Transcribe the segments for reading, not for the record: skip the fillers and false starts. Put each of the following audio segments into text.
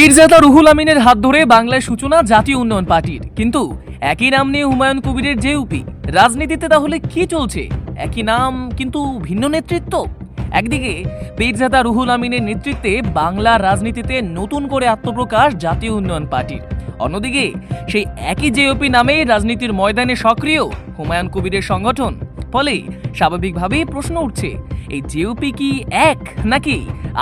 পীরজাদা রুহুল আমিনের হাত ধরে বাংলায় সূচনা জাতীয় উন্নয়ন পার্টির, কিন্তু একই নাম নিয়ে হুমায়ুন কবিরের জেইউপি। রাজনীতিতে তাহলে কি চলছে? একই নাম কিন্তু ভিন্ন নেতৃত্ব। একদিকে পীরজাদা রুহুল আমিনের নেতৃত্বে বাংলা রাজনীতিতে নতুন করে আত্মপ্রকাশ জাতীয় উন্নয়ন পার্টির, অন্যদিকে সেই একই জেইউপি নামেই রাজনীতির ময়দানে সক্রিয় হুমায়ুন কবিরের সংগঠন। ফলে স্বাভাবিকভাবেই প্রশ্ন উঠছে, এই জেইউপি কি এক, নাকি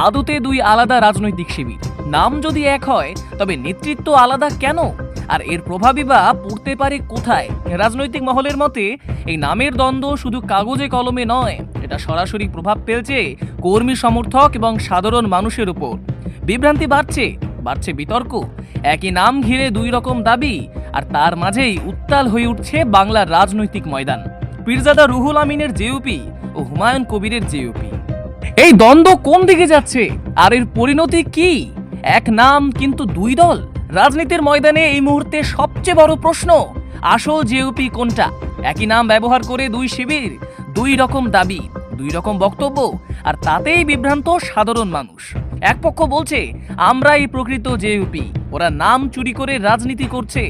আদতে দুই আলাদা রাজনৈতিক শিবির? নাম যদি এক হয় তবে নেতৃত্ব আলাদা কেন? আর এর প্রভাবই বা পড়তে পারে কোথায়? রাজনৈতিক মহলের মতে এই নামের দ্বন্দ্ব শুধু কাগজে কলমে নয়, এটা সরাসরি প্রভাব ফেলছে কর্মী সমর্থক এবং সাধারণ মানুষের উপর। বিভ্রান্তি বাড়ছে বিতর্ক, একই নাম ঘিরে দুই রকম দাবি, আর তার মাঝেই উত্তাল হয়ে উঠছে বাংলার রাজনৈতিক ময়দান। পীরজাদা রুহুল আমিনের জেইউপি ও হুমায়ুন কবিরের জেইউপি, এই দ্বন্দ্ব কোন দিকে যাচ্ছে আর এর পরিণতি কি? এক নাম কিন্তু দুই দল। রাজনীতির ময়দানে এই মুহূর্তে সবচেয়ে বড় প্রশ্ন, আসল জেইউপি কোনটা? একই নাম ব্যবহার করে দুই শিবির, দুই রকম দাবি, দুই রকম বক্তব্য, আর তাতেই বিভ্রান্ত সাধারণ মানুষ। এক পক্ষ বলছে আমরাই প্রকৃত জেইউপি, ওরা নাম চুরি করে রাজনীতি করছে।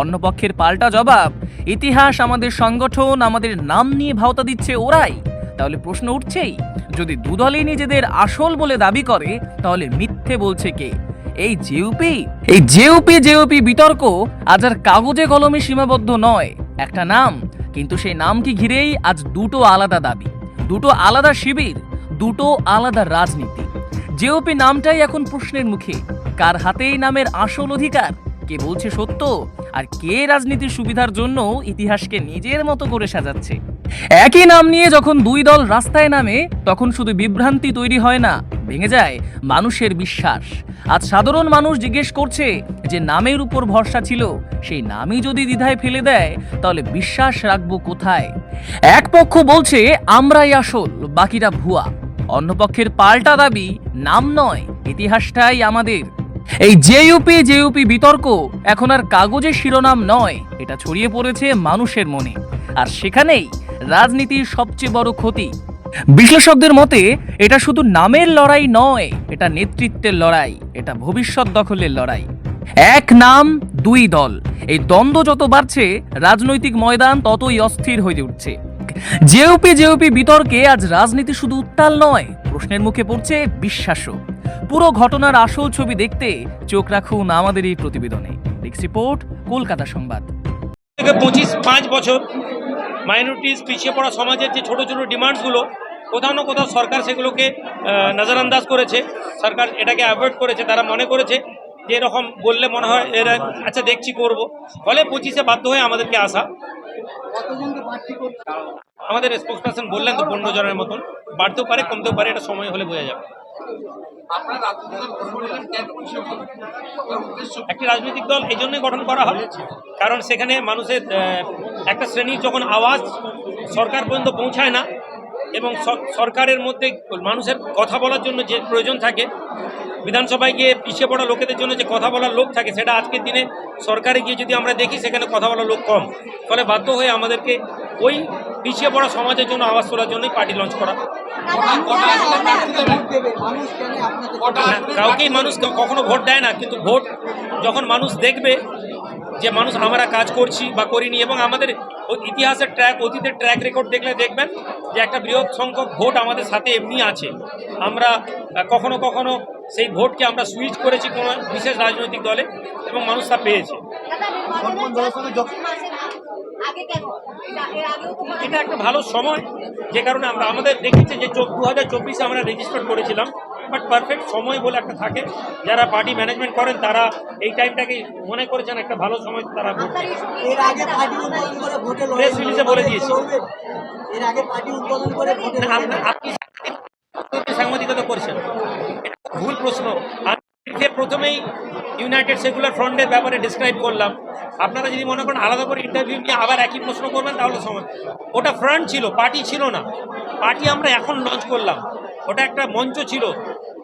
অন্য পক্ষের পাল্টা জবাব, ইতিহাস আমাদের সংগঠন, আমাদের নাম নিয়ে ভাওতা দিচ্ছে ওরাই। তাহলে প্রশ্ন উঠছেই, যদি দুদলই নিজেদের আসল বলে দাবি করে তাহলে মিথ্যে বলছে কে? এই জেইউপি বিতর্ক আজ আর কাগজে কলমে সীমাবদ্ধ নয়। একটা নাম, কিন্তু সেই নামকে ঘিরেই আজ দুটো আলাদা দাবি, দুটো আলাদা শিবির, দুটো আলাদা রাজনীতি। জেইউপি নামটাই এখন প্রশ্নের মুখে। কার হাতেই নামের আসল অধিকার? কে বলছে সত্য, আর কে রাজনীতির সুবিধার জন্য ইতিহাসকে নিজের মতো করে সাজাচ্ছে? একই নাম নিয়ে যখন দুই দল রাস্তায় নামে, তখন শুধু বিভ্রান্তি তৈরি হয় না, ভেঙে যায় মানুষের বিশ্বাস। আজ সাধারণ মানুষ জিজ্ঞেস করছে, যে নামের উপর ভরসা ছিল সেই নামই যদি দ্বিধায় ফেলে দেয় তাহলে বিশ্বাস রাখবো কোথায়? এক পক্ষ বলছে আমরাই আসল, বাকিরা ভুয়া। অন্য পক্ষের পাল্টা দাবি, নাম নয়, ইতিহাসটাই আমাদের। এই জেইউপি বিতর্ক এখন আর কাগজের শিরোনাম নয়, এটা ছড়িয়ে পড়েছে মানুষের মনে। আর সেখানেই রাজনীতির সবচেয়ে বড় ক্ষতি। বিশ্লেষকদের মতে এটা শুধু নামের লড়াই নয়, এটা নেতৃত্বের লড়াই, এটা ভবিষ্যৎ দখলের লড়াই। এক নাম দুই দল, এই দ্বন্দ্ব যত বাড়ছে রাজনৈতিক ময়দান ততই অস্থির হয়ে উঠছে। জেইউপি বিতর্কে আজ রাজনীতি শুধু উত্তাল নয়, প্রশ্নের মুখে পড়ছে বিশ্বাসও। পুরো ঘটনার আসল ছবি দেখতে চোখ রাখুন আমাদের এই প্রতিবেদনে। ডেস্ক রিপোর্ট, কলকাতা সংবাদ। 25 বছর মাইনরিটিস, পিছিয়ে পড়া সমাজের যে ছোট ছোট ডিমান্ডসগুলো, কোথাও না কোথাও সরকার সেগুলোকে নজরআন্দাজ করেছে। সরকার এটাকে অ্যাভয়েড করেছে। তারা মনে করেছে যে এরকম বললে মনে হয় এরা আচ্ছা দেখছি করব। ফলে 25-এ বাধ্য হয়ে আমাদেরকে আসা। আমাদের স্পোক্সপারসন বললেন তো 15 জনের মতন, বাড়তেও পারে কমতেও পারে, এটা সময় হলে বোঝা যাবে। একটি রাজনৈতিক দল এই জন্যই গঠন করা হবে কারণ সেখানে মানুষের একটা শ্রেণীর যখন আওয়াজ সরকার পর্যন্ত পৌঁছায় না, এবং সরকারের মধ্যে মানুষের কথা বলার জন্য যে প্রয়োজন থাকে, বিধানসভায় গিয়ে পিছিয়ে পড়া লোকেদের জন্য যে কথা বলার লোক থাকে, সেটা আজকের দিনে সরকারে গিয়ে যদি আমরা দেখি সেখানে কথা বলার লোক কম। ফলে বাধ্য হয়ে আমাদেরকে ওই পিছিয়ে পড়া সমাজের জন্য আওয়াজ তোলার জন্যই পার্টি লঞ্চ করা। কাউকেই মানুষ কখনো ভোট দেয় না, কিন্তু ভোট যখন মানুষ দেখবে যে মানুষ আমরা কাজ করছি বা করিনি, এবং আমাদের ইতিহাসের অতীতের ট্র্যাক রেকর্ড দেখলে দেখবেন যে একটা বৃহৎ সংখ্যক ভোট আমাদের সাথে এমনি আছে। আমরা কখনো কখনো সেই ভোটকে আমরা সুইচ করেছি কোনো বিশেষ রাজনৈতিক দলে, এবং মানুষ তা পেয়েছে। এটা একটা ভালো সময়, যে কারণে আমরা আমাদের দেখেছি যে 2024-এ আমরা রেজিস্টার করেছিলাম, বাট পারফেক্ট সময় বলে একটা থাকে। যারা পার্টি ম্যানেজমেন্ট করেন তারা এই টাইমটাকে মনে করেছেন একটা ভালো সময়, তারা প্রেস রিলিজে বলে দিয়েছে। আপনি সাংবাদিকতা করছেন, এটা ভুল প্রশ্ন। আমি প্রথমেই ইউনাইটেড সেকুলার ফ্রন্টের ব্যাপারে ডিসক্রাইব করলাম। আপনারা যদি মনে করেন আলাদা করে ইন্টারভিউ নিয়ে আবার একই প্রশ্ন করবেন তাহলে সময়, ওটা ফ্রন্ট ছিল, পার্টি ছিল না। পার্টি আমরা এখন লঞ্চ করলাম, ওটা একটা মঞ্চ ছিল।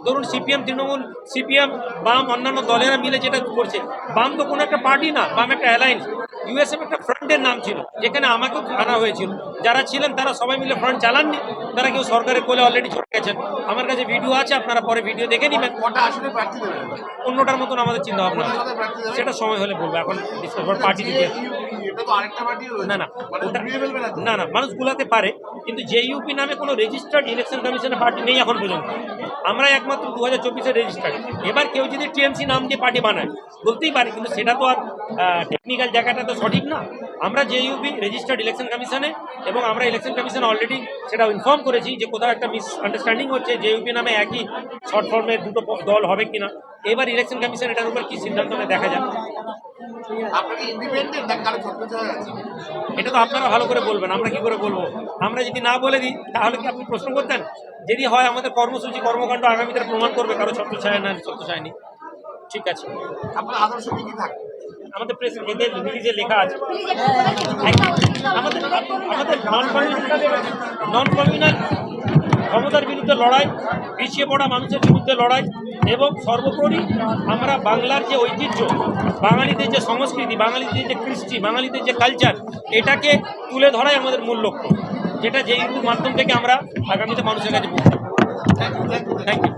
ধরুন সিপিএম, তৃণমূল, সিপিএম, বাম, অন্যান্য দলেরা মিলে যেটা করছে। বাম তো কোনো একটা পার্টি না, বাম একটা অ্যালায়েন্স। ইউএসএফ একটা ফ্রন্টের নাম ছিল, যেখানে আমাকেও আনা হয়েছিল। যারা ছিলেন তারা সবাই মিলে ফ্রন্ট চালাননি, তারা কেউ সরকারের কোলে অলরেডি চলে গেছেন। আমার কাছে ভিডিও আছে, আপনারা পরে ভিডিও দেখে নেবেন। কটা আসলে প্রার্থী দেবেন? অন্যটার মতন আমাদের চিন্তা ভাবনা আছে, সেটা সময় হলে বলবো, এখন পার্টি দিতে এটা তো আরেকটা পার্টি না না মানে ওটা ঘুরিয়ে ফেলবে না তো? না না মানুষ গুলাতে পারে, কিন্তু জেইউপি নামে কোনো রেজিস্টার্ড ইলেকশন কমিশনের পার্টি নেই এখন পর্যন্ত। আমরা একমাত্র 2024-এর রেজিস্টার্ড। এবার কেউ যদি টিএমসি নাম দিয়ে পার্টি বানায় বলতেই পারে, কিন্তু সেটা তো আর টেকনিক্যাল জায়গাটা তো সঠিক না। আমরা জেইউপি রেজিস্টার্ড ইলেকশন কমিশনে, এবং আমরা ইলেকশন কমিশনে অলরেডি সেটা ইনফর্ম করেছি যে কোথাও একটা মিস আন্ডারস্ট্যান্ডিং হচ্ছে, জেইউপি নামে একই শর্ট ফর্মের দুটো দল হবে কিনা। এবার ইলেকশন কমিশন এটার উপর কি সিদ্ধান্ত নেয় দেখা যাক। আপনাকে ইন্ডিপেন্ডেন্ট না কারো ছত্রছায়া আছে? এটা তো আপনারা ভালো করে বলবেন, আমরা কি করে বলবো? আমরা যদি না বলে দিই তাহলে কি আপনি প্রশ্ন করতেন? যদি হয় আমাদের কর্মসূচি কর্মকাণ্ড আগামীতে প্রমাণ করবে কারো ছত্রছায়া না ছত্রছায়া নেই। ঠিক আছে, আপনার আদর্শ কি থাকে? আমাদের প্রেস এদের রিলিজে লেখা আছে। আমাদের আমাদের নন কমিউনাল ক্ষমতার বিরুদ্ধে লড়াই, পিছিয়ে পড়া মানুষের বিরুদ্ধে লড়াই, এবং সর্বোপরি আমরা বাংলার যে ঐতিহ্য, বাঙালিদের যে সংস্কৃতি, বাঙালিদের যে কৃষ্টি, বাঙালিদের যে কালচার, এটাকে তুলে ধরাই আমাদের মূল লক্ষ্য, যেটা যে মাধ্যম থেকে আমরা আগামীতে মানুষের কাছে পৌঁছাবো। Thank you.